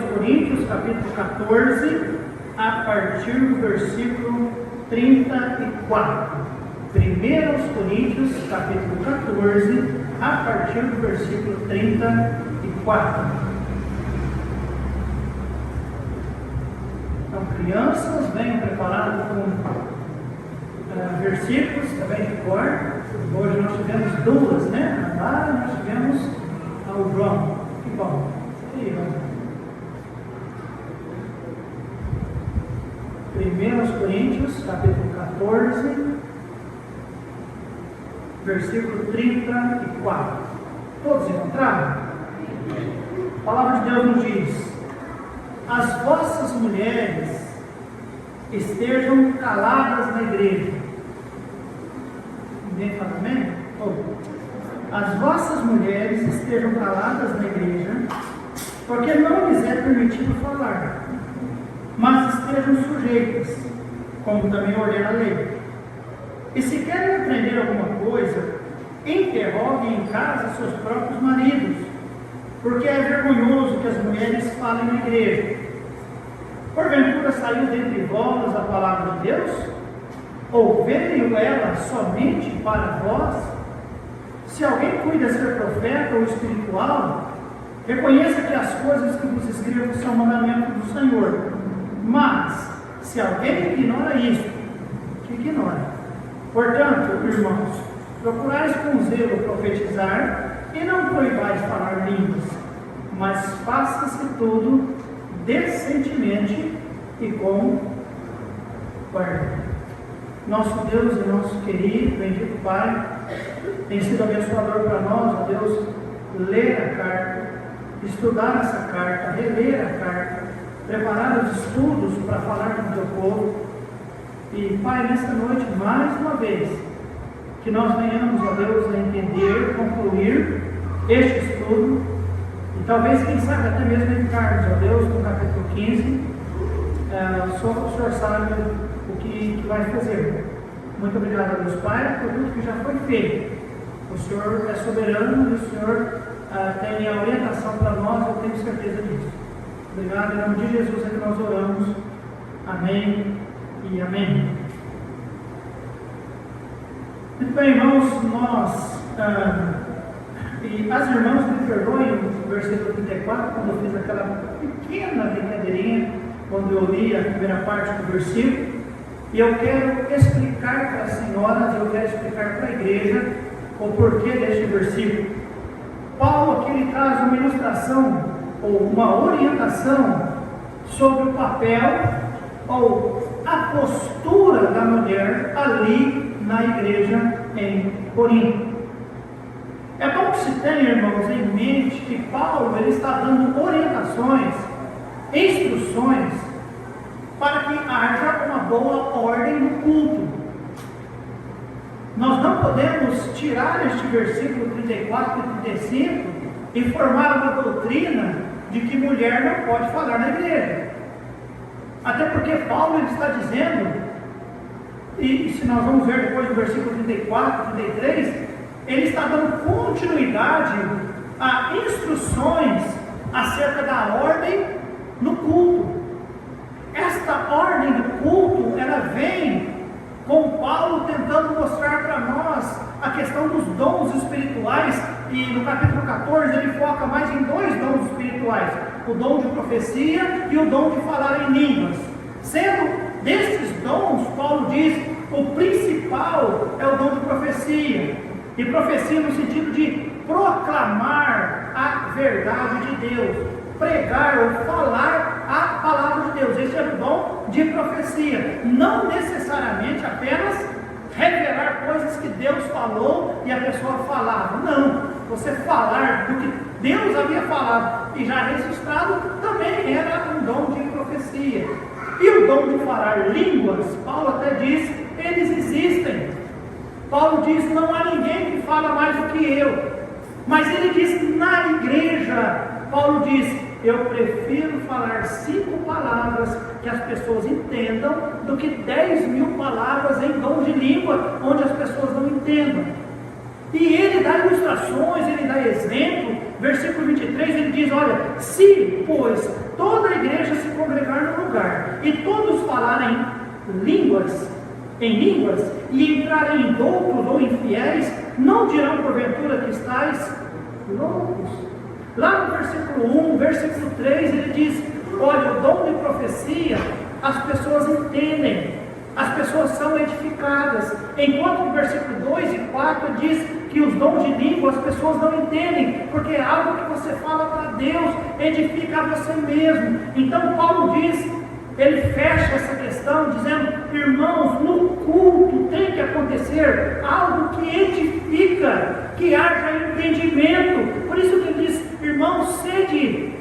Coríntios, capítulo 14, a partir do versículo 34. 1 Coríntios, capítulo 14, a partir do versículo 34. Então, crianças, venham preparados com versículos também de cor. Hoje nós tivemos duas, né? A Lara, nós tivemos ao João. Que bom. E aí, 1 Coríntios, capítulo 14, versículo 34. Todos encontraram? A palavra de Deus nos diz: as vossas mulheres estejam caladas na igreja. Ninguém fala amém? As vossas mulheres estejam caladas na igreja, porque não lhes é permitido falar, mas estejam sujeitas, como também ordena a lei. E se querem aprender alguma coisa, interroguem em casa seus próprios maridos, porque é vergonhoso que as mulheres falem na igreja. Porventura saiu dentre vós a palavra de Deus? Ou veio ela somente para vós? Se alguém cuida ser profeta ou espiritual, reconheça que as coisas que vos escrevo são mandamento do Senhor. Mas, se alguém ignora isto, que ignora. Portanto, irmãos, procurais com zelo profetizar e não proibais falar línguas, mas faça-se tudo decentemente e com guarda. Nosso Deus e nosso querido, bendito Pai, tem sido abençoador para nós, ó Deus, ler a carta, estudar essa carta, reler a carta, preparar os estudos para falar com o teu povo. E Pai, nesta noite, mais uma vez, que nós venhamos, ó Deus, a entender, concluir este estudo, e talvez, quem sabe, até mesmo entrarmos, ó Deus, no capítulo 15, só o Senhor sabe o que vai fazer. Muito obrigado a Deus Pai por tudo que já foi feito. O Senhor é soberano e o Senhor tem a orientação para nós, eu tenho certeza disso. Obrigado, em nome de Jesus é que nós oramos. Amém e amém. Muito bem, irmãos, nós, e as irmãs me perdoem o versículo 34, quando eu fiz aquela pequena brincadeirinha, quando eu li a primeira parte do versículo, e eu quero explicar para as senhoras, eu quero explicar para a igreja o porquê deste versículo. Paulo aqui ele traz uma ilustração, ou uma orientação, sobre o papel, ou a postura da mulher ali na igreja em Corinto. É bom que se tenha, irmãos, em mente que Paulo ele está dando orientações, instruções, para que haja uma boa ordem no culto. Nós não podemos tirar este versículo 34 e 35 e formar uma doutrina de que mulher não pode falar na igreja. Até porque Paulo ele está dizendo, e se nós vamos ver depois do versículo 34 e 33, ele está dando continuidade a instruções acerca da ordem no culto. Esta ordem do culto, ela vem com Paulo tentando mostrar para nós a questão dos dons espirituais, e no capítulo 14 ele foca mais em dois dons espirituais, o dom de profecia e o dom de falar em línguas. Sendo desses dons, Paulo diz, o principal é o dom de profecia, e profecia no sentido de proclamar a verdade de Deus, pregar ou falar a palavra de Deus. Esse é o dom de profecia, não necessariamente apenas revelar coisas que Deus falou e a pessoa falava. Não, você falar do que Deus havia falado e já registrado também era um dom de profecia. E o dom de falar línguas, Paulo até diz, eles existem. Paulo diz, não há ninguém que fala mais do que eu. Mas ele diz, na igreja, Paulo diz, eu prefiro falar 5 palavras que as pessoas entendam do que 10.000 palavras em dom de língua, onde as pessoas não entendam. E ele dá ilustrações, ele dá exemplo. Versículo 23, ele diz, olha, se, pois, todos congregar no lugar, e todos falarem línguas, em línguas, e entrarem em doutos ou infiéis, não dirão porventura que estáis loucos? Lá no versículo 1, versículo 3, ele diz: olha, o dom de profecia, as pessoas entendem, as pessoas são edificadas, enquanto no versículo 2 e 4 diz que os dons de língua as pessoas não entendem, porque é algo que você fala para Deus, edifica a você mesmo. Então Paulo diz, ele fecha essa questão dizendo: irmãos, no culto tem que acontecer algo que edifica, que haja entendimento. Por isso que ele diz: irmãos, sede,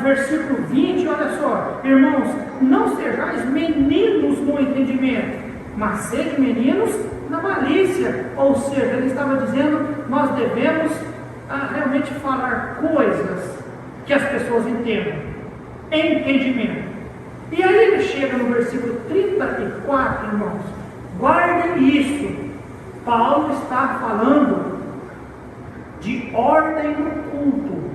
versículo 20, olha só, irmãos, não sejais meninos no entendimento, mas sede meninos na malícia. Ou seja, ele estava dizendo: nós devemos realmente falar coisas que as pessoas entendam, entendimento. E aí ele chega no versículo 34, irmãos, guardem isso. Paulo está falando de ordem no culto.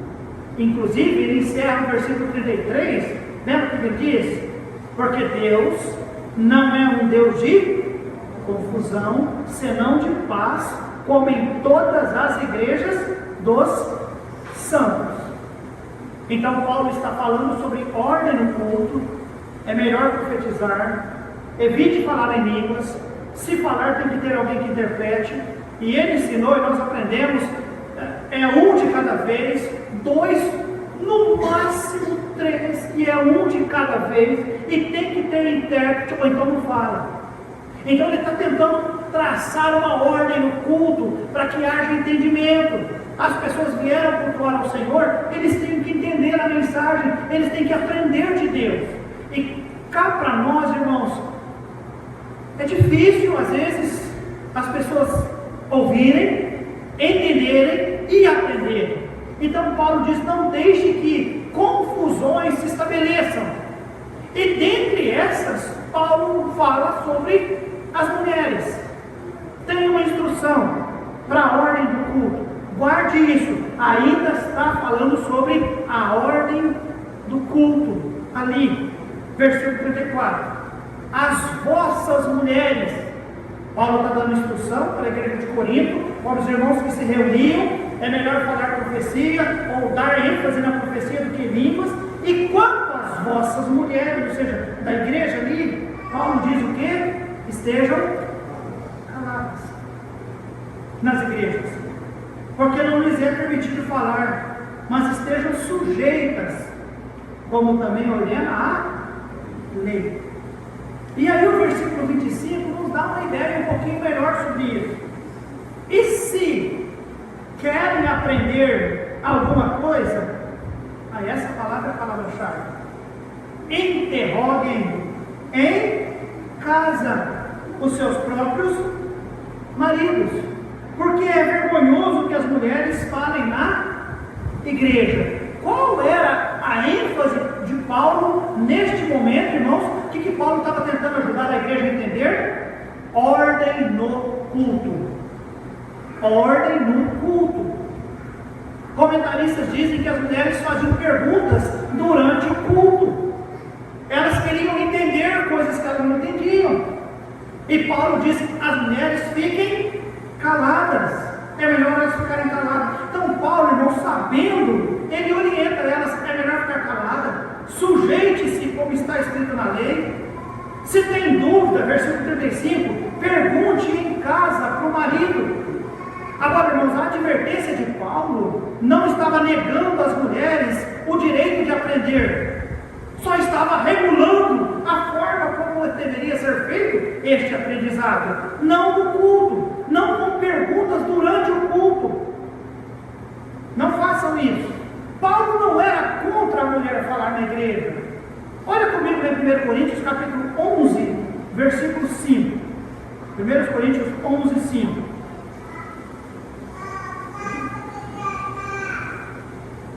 Inclusive, ele encerra no versículo 33, lembra o que ele diz? Porque Deus não é um Deus de confusão, senão de paz, como em todas as igrejas dos santos. Então Paulo está falando sobre ordem no culto. É melhor profetizar, evite falar em línguas, se falar tem que ter alguém que interprete, e ele ensinou e nós aprendemos, um de cada vez, 2, no máximo 3, e um de cada vez, e tem que ter intérprete, ou então não fala. Então ele está tentando traçar uma ordem no culto, para que haja entendimento. As pessoas vieram cultuar ao Senhor, eles têm que entender a mensagem, eles têm que aprender de Deus. E cá para nós, irmãos, é difícil às vezes as pessoas ouvirem, entenderem e aprenderem. Então Paulo diz: não deixe que confusões se estabeleçam. E dentre essas, Paulo fala sobre as mulheres. Tem uma instrução para a ordem do culto. Guarde isso. Ainda está falando sobre a ordem do culto ali. Versículo 34, as vossas mulheres. Paulo está dando instrução para a igreja de Corinto, para os irmãos que se reuniam, é melhor falar profecia, ou dar ênfase na profecia do que línguas. E quanto às vossas mulheres, ou seja, da igreja ali, Paulo diz o quê? Estejam caladas nas igrejas, porque não lhes é permitido falar, mas estejam sujeitas, como também ordena a lei. E aí o versículo 25 nos dá uma ideia um pouquinho melhor sobre isso. E se querem aprender alguma coisa, aí essa palavra é a palavra-chave: interroguem em casa os seus próprios maridos, porque é vergonhoso que as mulheres falem na igreja. Qual era a ênfase de Paulo neste momento, irmãos? O que Paulo estava tentando ajudar a igreja a entender? Ordem no culto. Ordem no culto. Comentaristas dizem que as mulheres faziam perguntas durante o culto. Elas queriam entender coisas que elas não entendiam. E Paulo diz: as mulheres fiquem caladas. É melhor elas ficarem caladas. Então Paulo, irmão, sabendo, ele orienta elas: é melhor ficar calada, sujeite-se como está escrito na lei. Se tem dúvida, versículo 35, pergunte em casa para o marido. Agora, irmãos, a advertência de Paulo não estava negando às mulheres o direito de aprender, só estava regulando a forma como deveria ser feito este aprendizado, não no culto, não com perguntas durante o culto. Não façam isso. Paulo não era contra a mulher falar na igreja. Olha comigo em 1 Coríntios capítulo 11, versículo 5. 1 Coríntios 11, 5.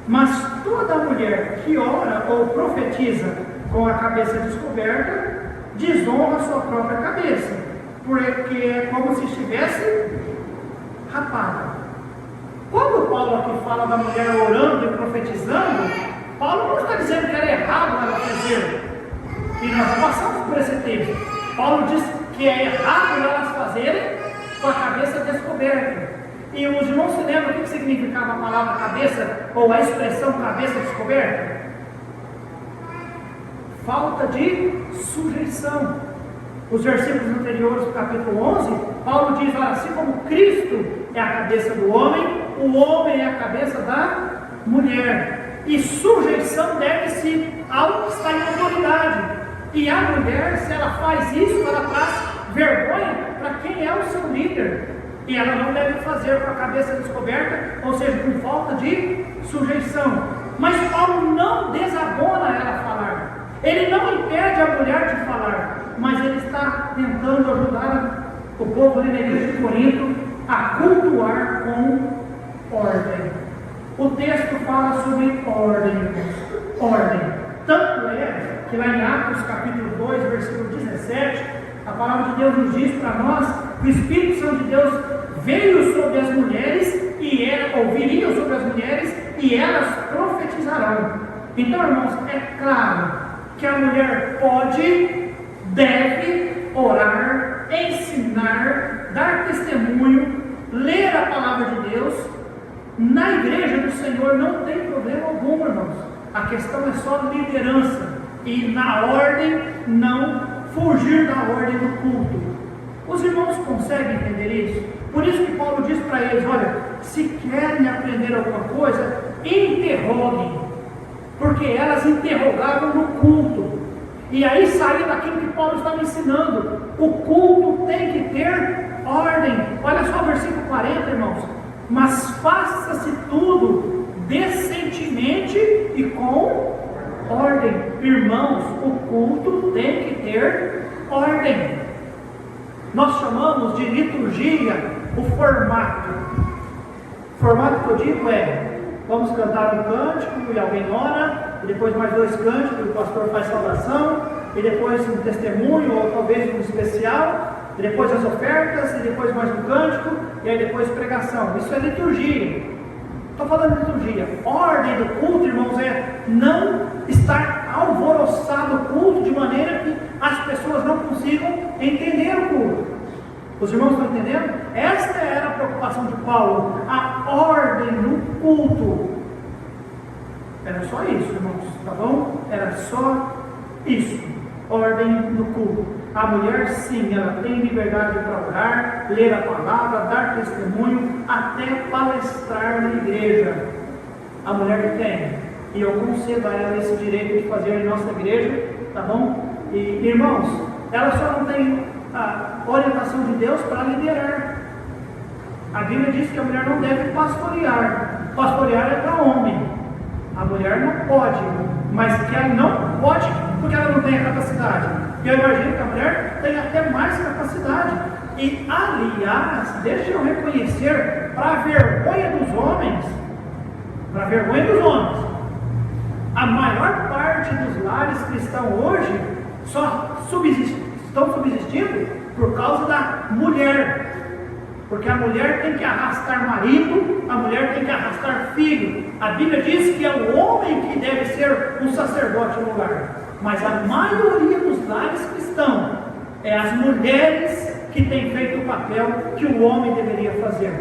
Mas toda mulher que ora ou profetiza com a cabeça descoberta, desonra sua própria cabeça, porque é como se estivesse rapada. Quando Paulo aqui fala da mulher orando e profetizando, Paulo não está dizendo que era errado ela fazer. E nós já passamos por esse texto. Paulo diz que é errado elas fazerem com a cabeça descoberta. E os irmãos se lembram o que significava a palavra cabeça, ou a expressão cabeça descoberta? Falta de sujeição. Os versículos anteriores do capítulo 11, Paulo diz, assim como Cristo é a cabeça do homem, o homem é a cabeça da mulher. E sujeição deve-se ao que está em autoridade. E a mulher, se ela faz isso, ela traz vergonha para quem é o seu líder. E ela não deve fazer com a cabeça descoberta, ou seja, com falta de sujeição. Mas Paulo não desabona ela a falar. Ele não impede a mulher de falar, mas ele está tentando ajudar o povo ali na igreja de Corinto a cultuar com ordem. O texto fala sobre ordem. Tanto é que lá em Atos capítulo 2, versículo 17, a palavra de Deus nos diz para nós que o Espírito Santo de Deus veio sobre as mulheres viria sobre as mulheres e elas profetizarão. Então, irmãos, é claro que a mulher deve orar, ensinar, dar testemunho, ler a palavra de Deus. Na igreja do Senhor não tem problema algum, irmãos. A questão é só liderança e na ordem, não fugir da ordem do culto. Os irmãos conseguem entender isso? Por isso que Paulo diz para eles, olha, se querem aprender alguma coisa, interroguem, porque elas interrogavam no culto, e aí saiu daquilo que Paulo estava ensinando. O culto tem que ter ordem. Olha só o versículo 40, irmãos. Mas faça-se tudo decentemente e com ordem. Irmãos, o culto tem que ter ordem. Nós chamamos de liturgia o formato. O formato que eu digo é: vamos cantar um cântico e alguém ora, e depois mais 2 cânticos, o pastor faz saudação, e depois um testemunho, ou talvez um especial, e depois as ofertas, e depois mais um cântico, e aí depois pregação. Isso é liturgia. Estou falando de liturgia. Ordem do culto, irmãos, é não estar alvoroçado o culto de maneira que as pessoas não consigam entender o culto. Os irmãos estão entendendo? Esta era a preocupação de Paulo, a ordem no culto. Era só isso, irmãos, tá bom? Era só isso, ordem no culto. A mulher, sim, ela tem liberdade para orar, ler a palavra, dar testemunho, até palestrar na igreja. A mulher tem, e eu concedo a ela esse direito de fazer em nossa igreja, tá bom? E, irmãos, ela só não tem a orientação de Deus para liderar. A Bíblia diz que a mulher não deve pastorear. Pastorear é para homem. A mulher não pode, mas que ela não pode porque ela não tem a capacidade. E eu imagino que a mulher tem até mais capacidade. E aliás, deixa eu reconhecer, para a vergonha dos homens, a maior parte dos lares cristãos hoje só estão subsistindo por causa da mulher. Porque a mulher tem que arrastar marido, a mulher tem que arrastar filho. A Bíblia diz que é o homem que deve ser um sacerdote no lar. Mas a maioria dos lares cristãos é as mulheres que têm feito o papel que o homem deveria fazer.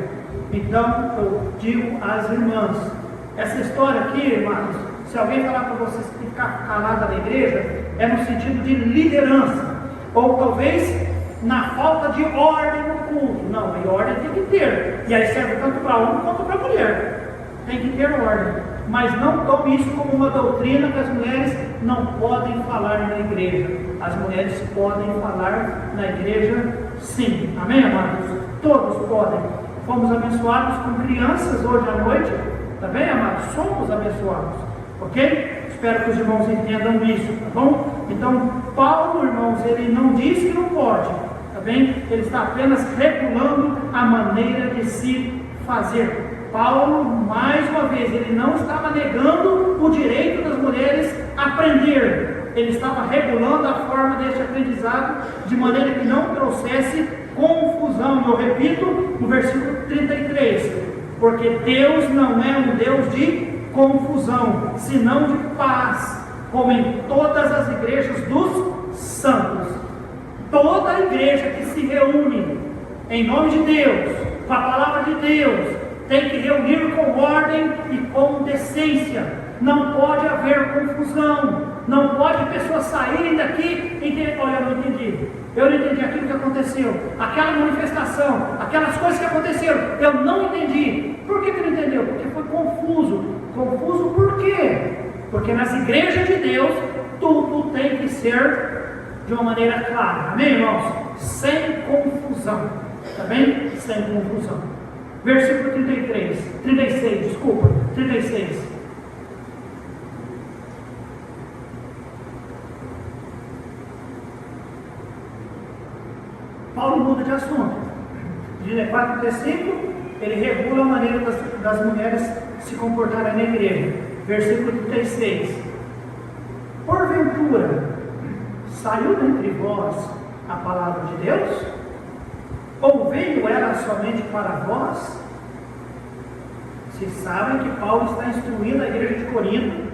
Então eu digo às irmãs, essa história aqui, irmãos, se alguém falar para vocês que ficar calada na igreja, é no sentido de liderança, ou talvez na falta de ordem no culto. Não, a ordem tem que ter, e aí serve tanto para homem quanto para mulher. Tem que ter ordem, mas não tome isso como uma doutrina que as mulheres não podem falar na igreja. As mulheres podem falar na igreja, sim. Amém, amados? Todos podem. Fomos abençoados com crianças hoje à noite, tá bem, amados? Somos abençoados, ok? Espero que os irmãos entendam isso, tá bom? Então, Paulo, irmãos, ele não diz que não pode, tá bem? Ele está apenas regulando a maneira de se fazer. Paulo, mais uma vez, ele não estava negando o direito das mulheres a aprender. Ele estava regulando a forma deste aprendizado de maneira que não trouxesse confusão. Eu repito no versículo 33, porque Deus não é um Deus de confusão, senão de paz, como em todas as igrejas dos santos. Toda a igreja que se reúne em nome de Deus, com a palavra de Deus, tem que reunir com ordem e com decência. Não pode haver confusão. Não pode pessoas saírem daqui e dizer: olha, eu não entendi aquilo que aconteceu, aquela manifestação, aquelas coisas que aconteceram, eu não entendi. Por que não entendeu? Porque foi confuso. Confuso por quê? Porque nas igrejas de Deus tudo tem que ser de uma maneira clara, amém, irmãos? Sem confusão, tá bem? Sem confusão. Versículo 36, Paulo muda de assunto. De 4 até 5, ele regula a maneira das mulheres se comportarem na igreja. Versículo 36. Porventura, saiu dentre vós a palavra de Deus? Ou veio ela somente para vós? Vocês sabem que Paulo está instruindo a igreja de Corinto.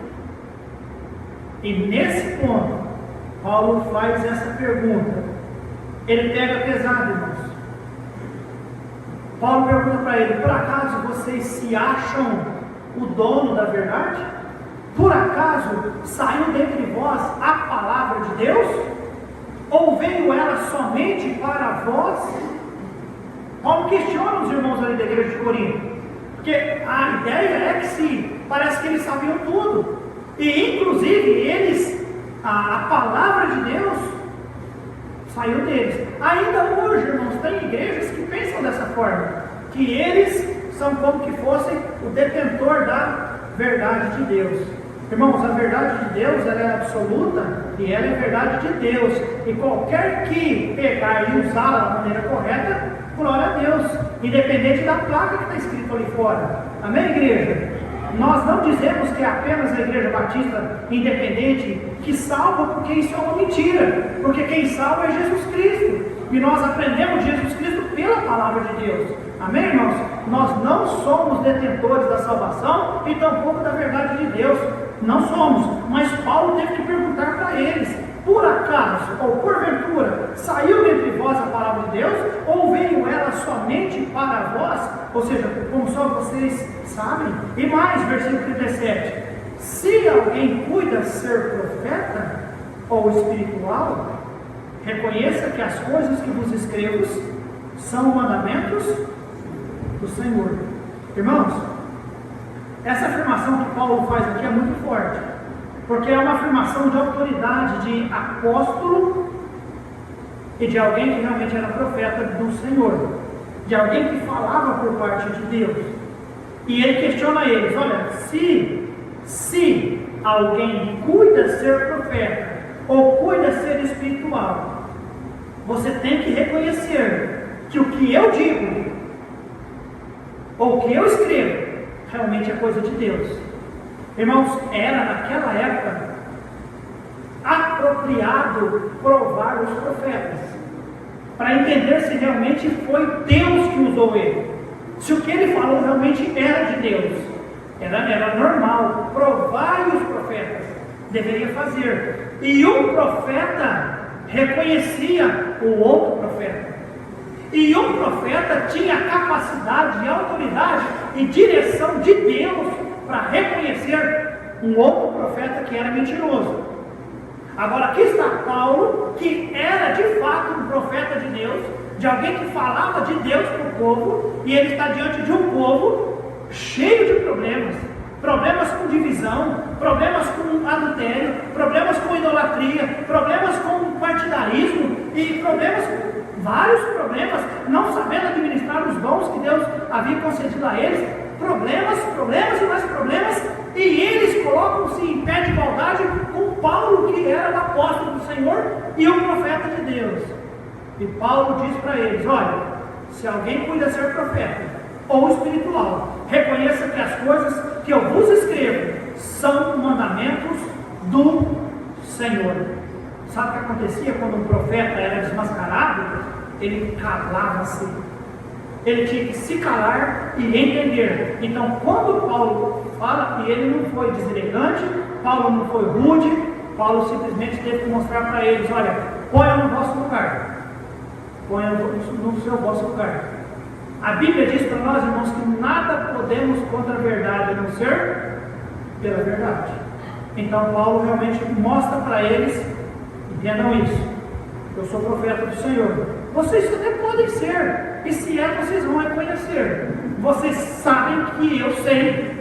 E nesse ponto, Paulo faz essa pergunta. Ele pega pesado, irmãos. Paulo pergunta para ele: por acaso vocês se acham o dono da verdade? Por acaso saiu dentre vós a palavra de Deus? Ou veio ela somente para vós? Paulo questiona os irmãos ali da igreja de Corinto, porque a ideia é que parece que eles sabiam tudo, e inclusive eles, a palavra de Deus saiu deles. Ainda hoje, irmãos, tem igrejas que pensam dessa forma, que eles são como que fossem o detentor da verdade de Deus. Irmãos, a verdade de Deus, ela é absoluta e ela é verdade de Deus, e qualquer que pegar e usá-la da maneira correta, glória a Deus, independente da placa que está escrito ali fora. Amém, igreja? Nós não dizemos que é apenas a igreja batista independente que salva, porque isso é uma mentira, porque quem salva é Jesus Cristo, e nós aprendemos Jesus Cristo pela palavra de Deus. Amém, irmãos? Nós não somos detentores da salvação e tampouco da verdade de Deus. Não somos, mas Paulo teve que perguntar para eles: por acaso, ou porventura, saiu dentre vós a palavra de Deus, ou veio ela somente para vós? Ou seja, como só vocês sabem? E mais, versículo 37, se alguém cuida ser profeta ou espiritual, reconheça que as coisas que vos escrevo são mandamentos do Senhor. Irmãos, essa afirmação que Paulo faz aqui é muito forte, porque é uma afirmação de autoridade de apóstolo e de alguém que realmente era profeta do Senhor, de alguém que falava por parte de Deus. E ele questiona eles: olha, se alguém cuida ser profeta ou cuida ser espiritual, você tem que reconhecer que o que eu digo ou o que eu escrevo realmente é coisa de Deus. Irmãos, era naquela época apropriado provar os profetas, para entender se realmente foi Deus que usou ele, se o que ele falou realmente era de Deus. Era normal, provar os profetas deveria fazer, e um profeta reconhecia o outro profeta, e um profeta tinha capacidade, autoridade e direção de Deus para reconhecer um outro profeta que era mentiroso. Agora aqui está Paulo, que era de fato um profeta de Deus, de alguém que falava de Deus para o povo, e ele está diante de um povo cheio de problemas com divisão, problemas com adultério, problemas com idolatria, problemas com partidarismo e vários problemas, não sabendo administrar os dons que Deus havia concedido a eles, problemas e mais problemas, e eles colocam-se em pé de igualdade com Paulo, que era o apóstolo do Senhor e o profeta de Deus. E Paulo diz para eles: olha, se alguém cuida ser profeta ou espiritual, reconheça que as coisas que eu vos escrevo são mandamentos do Senhor. Sabe o que acontecia quando um profeta era desmascarado? Ele calava-se. Ele tinha que se calar e entender. Então, quando Paulo fala, e ele não foi deselegante, Paulo não foi rude, Paulo simplesmente teve que mostrar para eles: olha, ponha no vosso lugar. Ponha no seu vosso lugar. A Bíblia diz para nós, irmãos, que nada podemos contra a verdade, a não ser pela verdade. Então Paulo realmente mostra para eles: entendam isso, eu sou profeta do Senhor. Vocês até podem ser, e se é, vocês vão reconhecer. Vocês sabem que eu sei.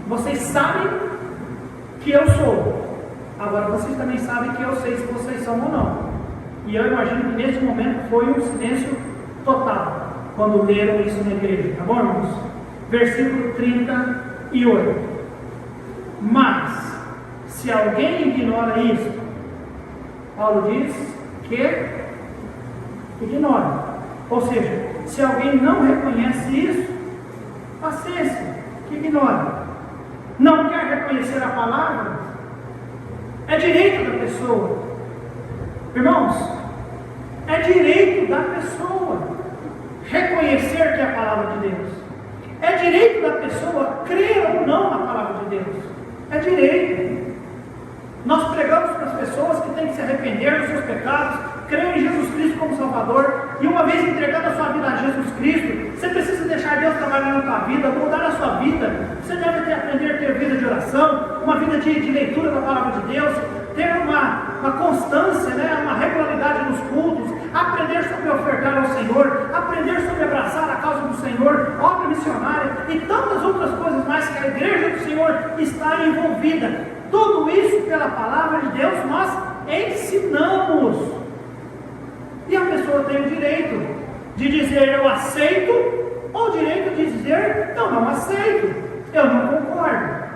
Vocês sabem que eu sou. Agora vocês também sabem que eu sei se vocês são ou não. E eu imagino que nesse momento foi um silêncio total, quando leram isso na igreja. Tá bom, irmãos? Versículo 38. Mas, se alguém ignora isso, Paulo diz que ignora. Ou seja, se alguém não reconhece isso, paciência, que ignora. Não quer reconhecer a palavra, é direito da pessoa. Irmãos, é direito da pessoa reconhecer que é a palavra de Deus. É direito da pessoa crer ou não na palavra de Deus. É direito. Nós pregamos para as pessoas que têm que se arrepender dos seus pecados, crer em Jesus Cristo como Salvador, e uma vez entregando a sua vida a Jesus Cristo, você precisa deixar Deus trabalhar na sua vida, mudar a sua vida. Você deve aprender a ter vida de oração, uma vida de leitura da palavra de Deus, ter uma constância, né, uma regularidade nos cultos, aprender sobre ofertar ao Senhor, aprender sobre abraçar a causa do Senhor, obra missionária e tantas outras coisas mais que a igreja do Senhor está envolvida. Tudo isso pela palavra de Deus nós ensinamos. E a pessoa tem o direito de dizer eu aceito, ou o direito de dizer não aceito, eu não concordo.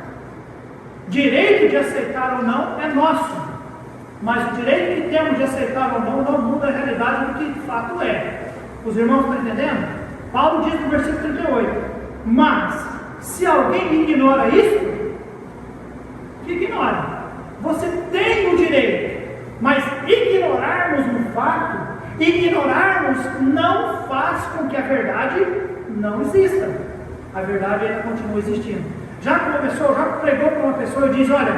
Direito de aceitar ou não é nosso, mas o direito que temos de aceitar ou não muda a realidade do que de fato é. Os irmãos estão entendendo? Paulo diz no versículo 38: mas se alguém ignora isso, que ignore. Você tem o direito, mas ignorarmos um fato, ignorarmos não faz com que a verdade não exista. A verdade ainda continua existindo. Já que uma pessoa já pregou para uma pessoa e diz: olha,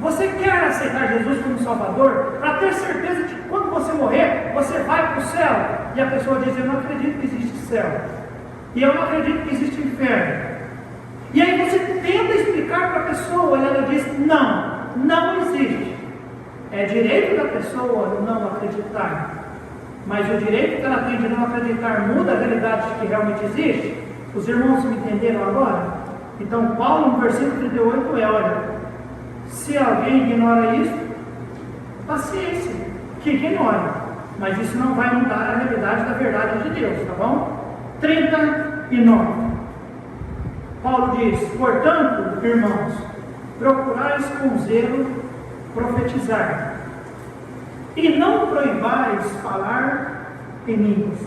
você quer aceitar Jesus como Salvador, para ter certeza de que quando você morrer, você vai para o céu? E a pessoa diz: eu não acredito que existe céu, e eu não acredito que existe inferno. E aí você tenta explicar para a pessoa, e ela diz: não existe. É direito da pessoa não acreditar, mas o direito que ela tem de não acreditar muda a realidade de que realmente existe. Os irmãos me entenderam agora? Então Paulo no versículo 38 olha, se alguém ignora isso, paciência, que ignore, mas isso não vai mudar a realidade da verdade de Deus, tá bom? 39. Paulo diz: portanto, irmãos, procurais com zelo profetizar, e não proibais falar em línguas.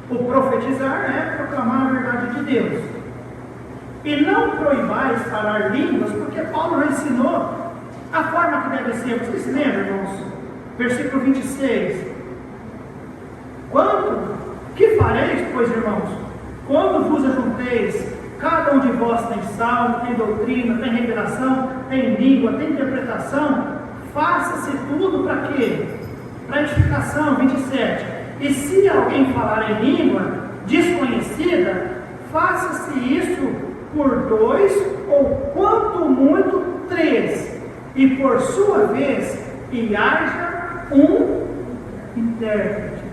O profetizar é proclamar a verdade de Deus. E não proibais falar línguas, porque Paulo já ensinou a forma que deve ser. Vocês se lembram, irmãos? Versículo 26. Que fareis, pois, irmãos, quando vos ajunteis, cada um de vós tem salmo, tem doutrina, tem revelação, tem língua, tem interpretação, faça-se tudo para quê? Para edificação. 27. E se alguém falar em língua desconhecida, faça-se isso por 2, ou quanto muito 3, e por sua vez, e haja um intérprete.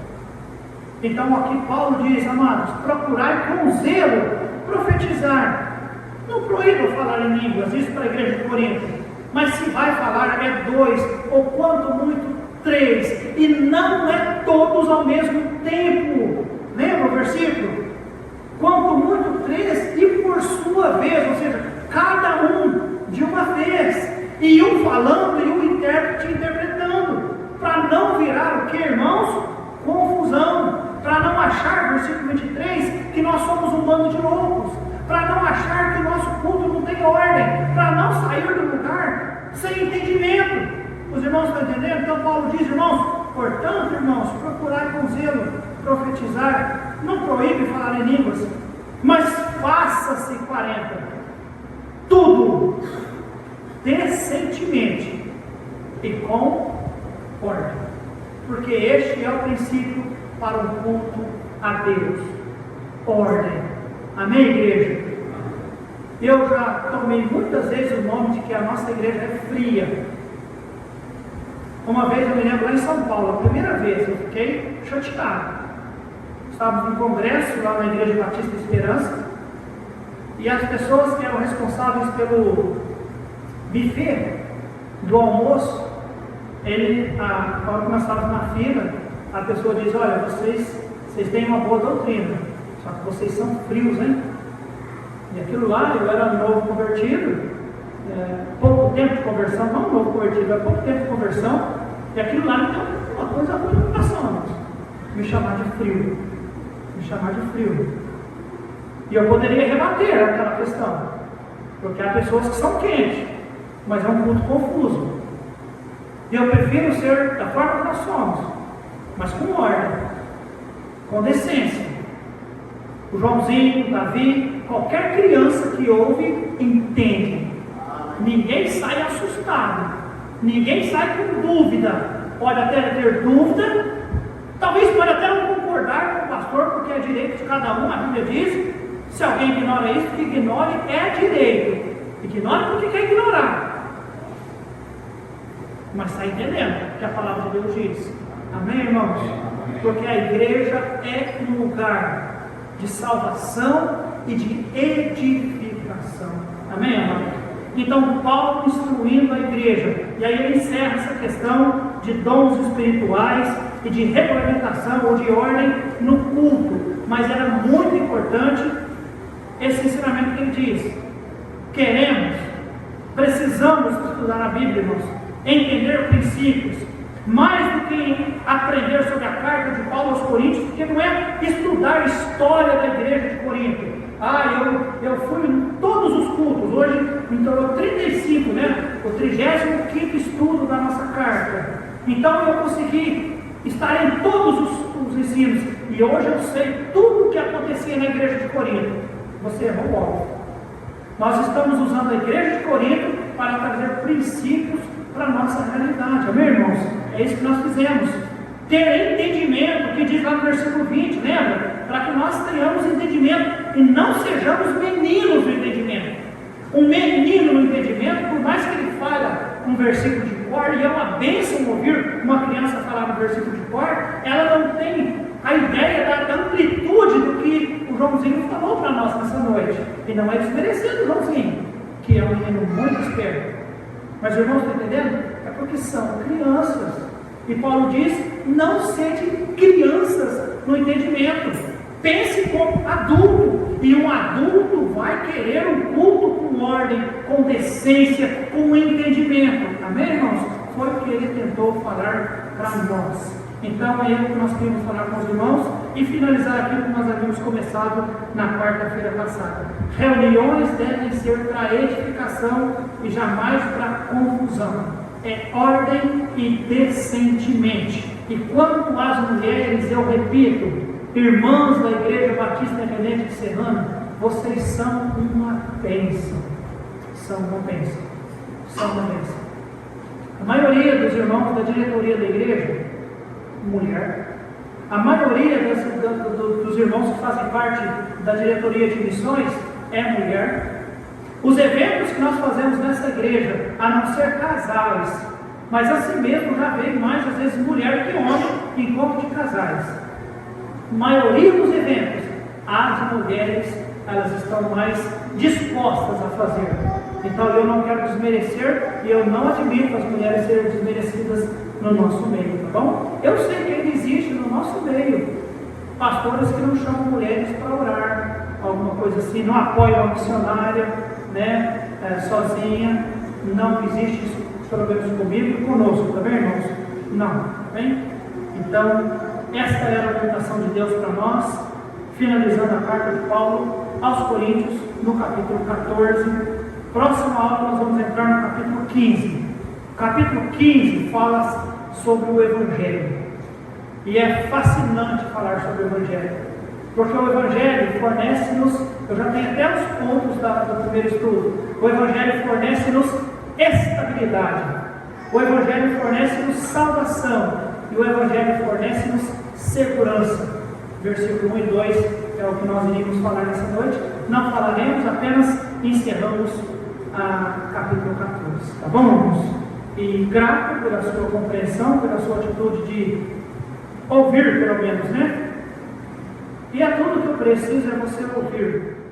Então aqui Paulo diz: amados, procurai com zelo profetizar. Não proíba falar em línguas, isso para a igreja de Corinto, mas se vai falar é 2, ou quanto muito 3, e não é todos ao mesmo tempo. Lembra o versículo? Quanto muito 3, e por sua vez, ou seja, cada um de uma vez, e um falando e um intérprete interpretando, para não virar o que, irmãos? Confusão, para não achar, versículo 23, que nós somos um bando de loucos, para não achar que o nosso culto não tem ordem, para não sair do lugar sem entendimento. Os irmãos estão entendendo? Então Paulo diz: irmãos, portanto, irmãos, procurai com zelo profetizar, não proíbe falar em línguas, mas faça-se 40, tudo decentemente e com ordem. Porque este é o princípio para um culto a Deus. Ordem. Amém, igreja? Eu já tomei muitas vezes o nome de que a nossa igreja é fria. Uma vez eu me lembro lá em São Paulo, a primeira vez eu fiquei chateado. Estávamos num congresso lá na Igreja Batista Esperança, e as pessoas que eram responsáveis pelo buffet do almoço, na hora que nós estávamos na fila, a pessoa diz: olha, vocês têm uma boa doutrina, só que vocês são frios, hein? E aquilo lá, eu era novo convertido, pouco tempo de conversão, não novo convertido, era pouco tempo de conversão, e aquilo lá me deu uma coisa ruim no coração, me chamar de frio. E eu poderia rebater aquela questão, porque há pessoas que são quentes, mas é um culto confuso. E eu prefiro ser da forma que nós somos, mas com ordem, com decência. O Joãozinho, o Davi, qualquer criança que ouve, entende. Ninguém sai assustado, ninguém sai com dúvida. Pode até ter dúvida, talvez pode até não concordar com o pastor, porque é direito de cada um, a Bíblia diz. Se alguém ignora isso, que ignore é direito. Ignore porque quer ignorar. Mas está entendendo o que a palavra de Deus diz. Amém, irmãos? Porque a igreja é um lugar de salvação e de edificação. Amém, irmãos? Então, Paulo instruindo a igreja, e aí ele encerra essa questão de dons espirituais e de regulamentação ou de ordem no culto. Mas era muito importante esse ensinamento que ele diz: precisamos estudar a Bíblia, irmãos, entender princípios, mais do que aprender sobre a carta de Paulo aos Coríntios, porque não é estudar a história da igreja de Corinto. Eu fui em todos os cultos, hoje então é o 35, o 35º estudo da nossa carta. Então eu consegui estar em todos os ensinos, e hoje eu sei tudo o que acontecia na igreja de Corinto. Você errou logo. Nós estamos usando a igreja de Corinto para trazer princípios para a nossa realidade. Amém, irmãos? É isso que nós fizemos. Ter entendimento, que diz lá no versículo 20, lembra? Para que nós tenhamos entendimento e não sejamos meninos no entendimento. Um menino no entendimento, por mais que ele fale um versículo de cor, e é uma bênção ouvir uma criança falar um versículo de cor, ela não tem a ideia da amplitude do que o Joãozinho falou para nós nessa noite. E não é desmerecendo o Joãozinho, que é um menino muito esperto. Mas, irmãos, estão entendendo? É porque são crianças. E Paulo diz: não sede crianças no entendimento. Pense como adulto. E um adulto vai querer um culto com ordem, com decência, com entendimento. Amém, irmãos? Foi o que ele tentou falar para nós. Então é isso que nós queremos falar com os irmãos e finalizar aquilo que nós havíamos começado na quarta-feira passada. Reuniões devem ser para edificação e jamais para confusão. É ordem e decentemente. E quanto às mulheres, eu repito, irmãs da Igreja Batista Independente de Serrano, vocês são uma bênção. São uma bênção. São uma bênção. A maioria dos irmãos da diretoria da igreja, mulher. A maioria dos irmãos que fazem parte da diretoria de missões é mulher. Os eventos que nós fazemos nessa igreja, a não ser casais, mas assim mesmo já vem mais às vezes mulher que homem em encontro de casais. A maioria dos eventos, as mulheres, elas estão mais dispostas a fazer. Então eu não quero desmerecer e eu não admito as mulheres serem desmerecidas no nosso meio, tá bom? Eu sei que ele existe no nosso meio pastores que não chamam mulheres para orar, alguma coisa assim, não apoiam a missionária, sozinha. Não existe isso, pelo menos comigo e conosco, tá bem, irmãos? Não, tá bem? Então, esta era a orientação de Deus para nós, finalizando a carta de Paulo aos Coríntios, no capítulo 14. Próxima aula nós vamos entrar no capítulo 15. O capítulo 15 fala sobre o Evangelho. E é fascinante falar sobre o Evangelho, porque o Evangelho fornece-nos, eu já tenho até os pontos do primeiro estudo, o Evangelho fornece-nos estabilidade. O Evangelho fornece-nos salvação e o Evangelho fornece-nos segurança. Versículo 1 e 2 é o que nós iríamos falar nessa noite. Não falaremos, apenas encerramos a capítulo 14. Tá bom, irmãos? E grato pela sua compreensão, pela sua atitude de ouvir, pelo menos, né? E é tudo que eu preciso é você ouvir.